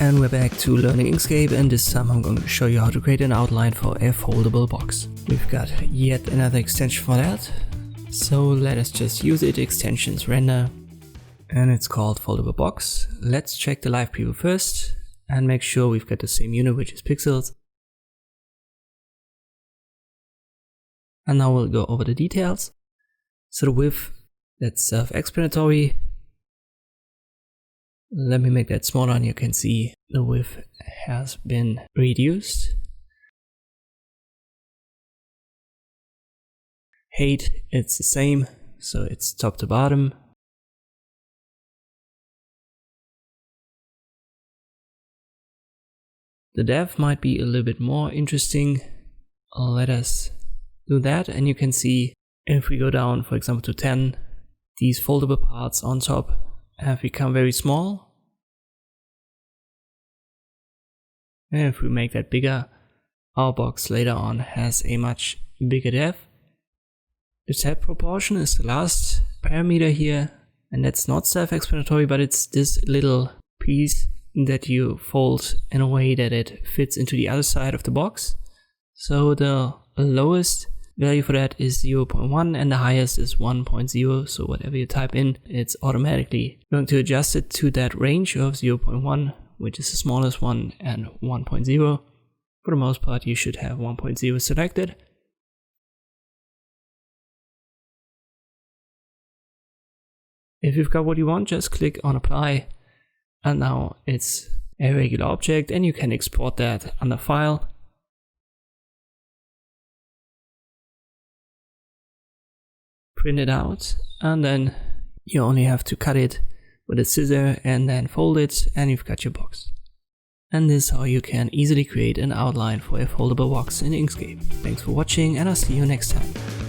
And we're back to learning Inkscape, and this time I'm going to show you how to create an outline for a foldable box. We've got yet another extension for that, so let us just use it. Extensions render, and it's called foldable box. Let's check the live preview first and make sure we've got the same unit, which is pixels. And now we'll go over the details. So the width, that's self-explanatory. Let me make that smaller, and you can see the width has been reduced. Height, it's the same, so it's top to bottom. The depth might be a little bit more interesting. Let us do that, and you can see if we go down, for example, to 10, these foldable parts on top have become very small. And if we make that bigger, our box later on has a much bigger depth. The tab proportion is the last parameter here, and that's not self-explanatory, but it's this little piece that you fold in a way that it fits into the other side of the box. So the lowest value for that is 0.1 and the highest is 1.0, so whatever you type in, it's automatically going to adjust it to that range of 0.1, which is the smallest one, and 1.0. For the most part, you should have 1.0 selected. If you've got what you want, just click on apply, and now it's a regular object, and you can export that under file. Print it out, and then you only have to cut it with a scissor and then fold it, and you've got your box. And this is how you can easily create an outline for a foldable box in Inkscape. Thanks for watching, and I'll see you next time.